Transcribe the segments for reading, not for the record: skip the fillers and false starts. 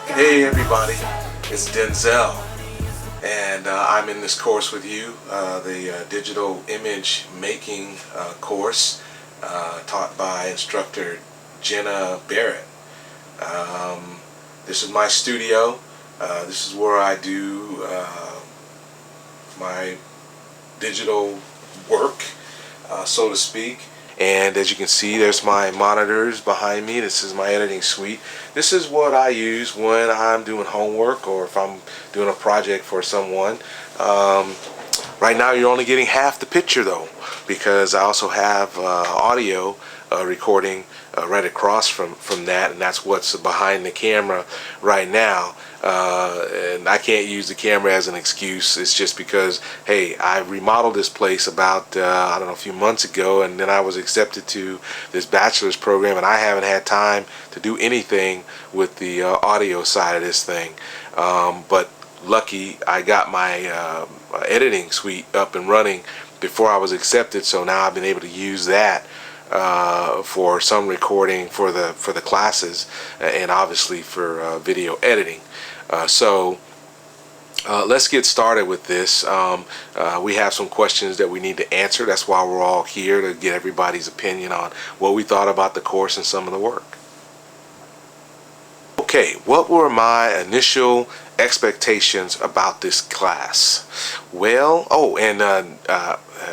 Hey everybody, it's Denzel, and I'm in this course with you, the digital image making course taught by instructor Jenna Barrett. This is my studio. This is where I do my digital work, so to speak. And as you can see, there's my monitors behind me. This is my editing suite. This is what I use when I'm doing homework or if I'm doing a project for someone. Right now you're only getting half the picture though, because I also have audio recording right across from that, and that's what's behind the camera right now. And I can't use the camera as an excuse. It's just because, hey, I remodeled this place about I don't know, a few months ago, and then I was accepted to this bachelor's program, and I haven't had time to do anything with the audio side of this thing. But lucky I got my editing suite up and running before I was accepted, so now I've been able to use that for some recording for the classes, and obviously for video editing. So let's get started with this. We have some questions that we need to answer. That's why we're all here, to get everybody's opinion on what we thought about the course and some of the work. Okay, what were my initial expectations about this class? Well,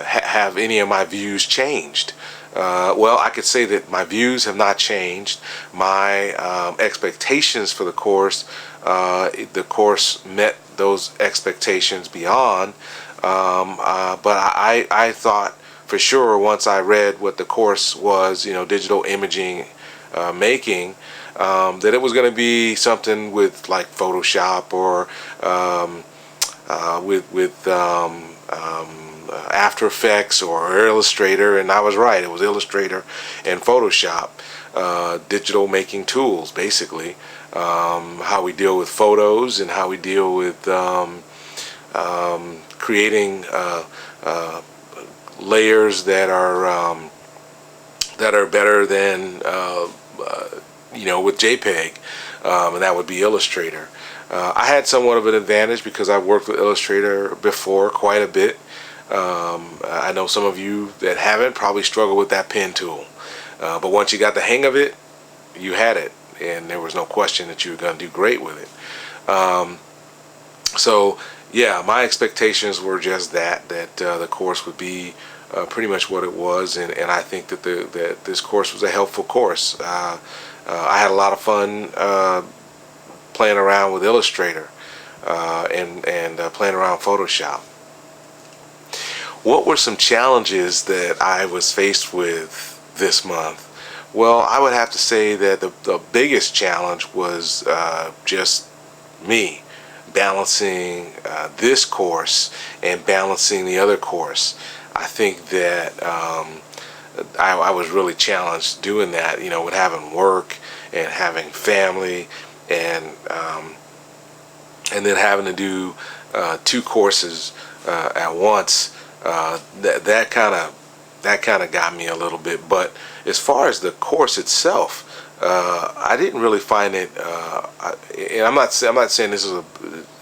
have any of my views changed? Well, I could say that my views have not changed. My expectations for the course met those expectations beyond. But I thought for sure, once I read what the course was, digital imaging making, that it was going to be something with like Photoshop or with After Effects or Illustrator, and I was right. It was Illustrator and Photoshop, digital making tools, basically. How we deal with photos and how we deal with creating layers that are better than with JPEG, and that would be Illustrator. I had somewhat of an advantage because I've worked with Illustrator before quite a bit. I know some of you that haven't probably struggle with that pen tool, but once you got the hang of it, you had it, and there was no question that you were going to do great with it. So yeah, my expectations were just that the course would be pretty much what it was, and I think that that this course was a helpful course. I had a lot of fun playing around with Illustrator and playing around Photoshop. What were some challenges that I was faced with this month? Well, I would have to say that the biggest challenge was just me balancing this course and balancing the other course. I think that I was really challenged doing that, with having work and having family, and then having to do two courses at once. That kind of got me a little bit. But as far as the course itself, I didn't really find it. And I'm not saying this is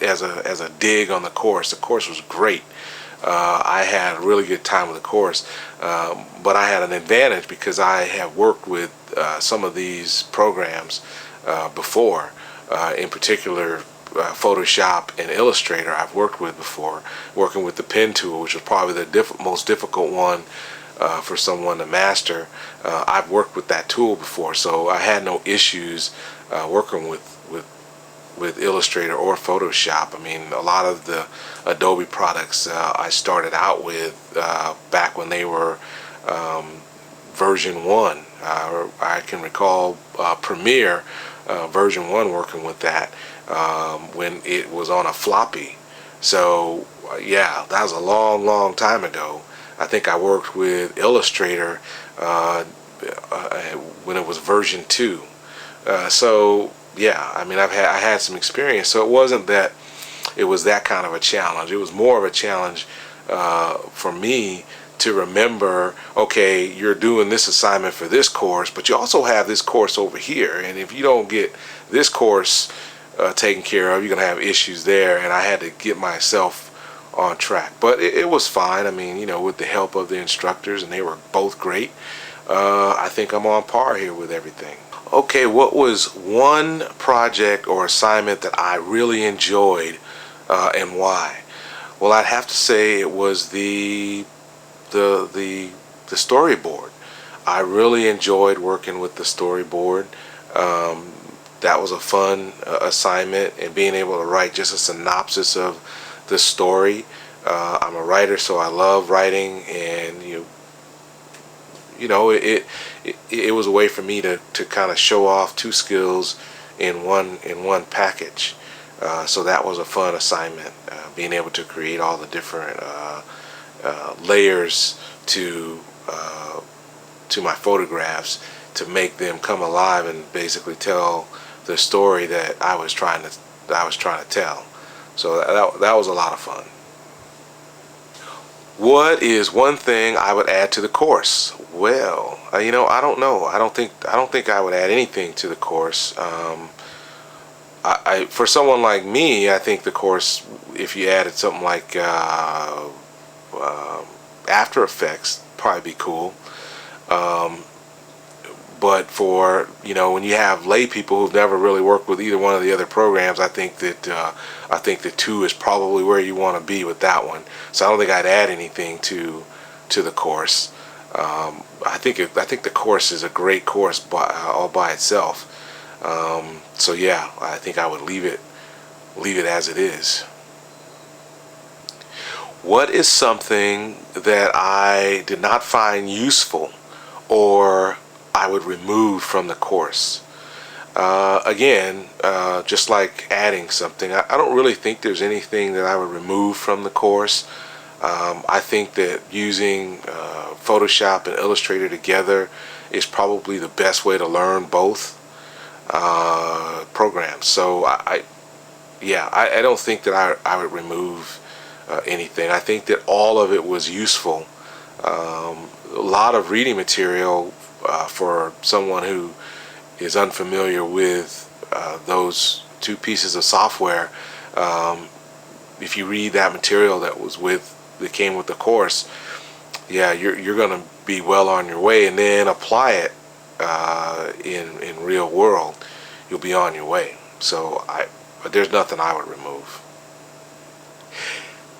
as a dig on the course. The course was great. I had a really good time with the course, but I had an advantage because I have worked with some of these programs before, in particular Photoshop and Illustrator I've worked with before, working with the pen tool, which was probably the most difficult one for someone to master. I've worked with that tool before, so I had no issues working with Illustrator or Photoshop. I mean, a lot of the Adobe products I started out with back when they were version 1. I can recall Premiere version 1, working with that when it was on a floppy. So yeah, that was a long time ago. I think I worked with Illustrator when it was version 2. So yeah, I mean, I had some experience, so it wasn't that it was that kind of a challenge. It was more of a challenge for me to remember, okay, you're doing this assignment for this course, but you also have this course over here, and if you don't get this course taken care of, you're going to have issues there. And I had to get myself on track. But it was fine. I mean, you know, with the help of the instructors, and they were both great, I think I'm on par here with everything. Okay, what was one project or assignment that I really enjoyed and why? Well, I'd have to say it was the storyboard. I really enjoyed working with the storyboard. That was a fun assignment, and being able to write just a synopsis of the story. I'm a writer, so I love writing, and you know, it was a way for me to kind of show off two skills in one package. So that was a fun assignment, being able to create all the different layers to my photographs to make them come alive and basically tell the story that I was trying to tell. So that was a lot of fun. What is one thing I would add to the course? Well, you know, I don't know. I don't think I would add anything to the course. For someone like me, I think the course, if you added something like After Effects, probably be cool. But for, you know, when you have lay people who've never really worked with either one of the other programs, I think that 2 is probably where you want to be with that one. So I don't think I'd add anything to the course. I think the course is a great course all by itself. So yeah, I think I would leave it as it is. What is something that I did not find useful or I would remove from the course? Again, just like adding something, I don't really think there's anything that I would remove from the course. I think that using Photoshop and Illustrator together is probably the best way to learn both programs. So I don't think that I would remove anything. I think that all of it was useful. A lot of reading material for someone who is unfamiliar with those two pieces of software. If you read that material that came with the course, yeah, you're going to be well on your way, and then apply it in real world. You'll be on your way. So there's nothing I would remove.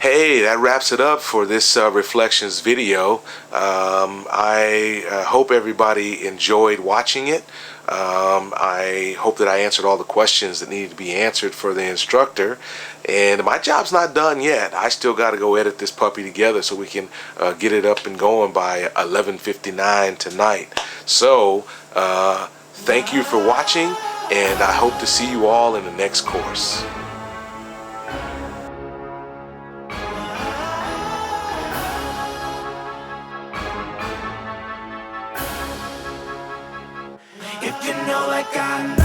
Hey, that wraps it up for this Reflections video. I hope everybody enjoyed watching it. I hope that I answered all the questions that needed to be answered for the instructor. And my job's not done yet. I still got to go edit this puppy together so we can get it up and going by 11:59 tonight. So thank you for watching, and I hope to see you all in the next course. If you know like I know.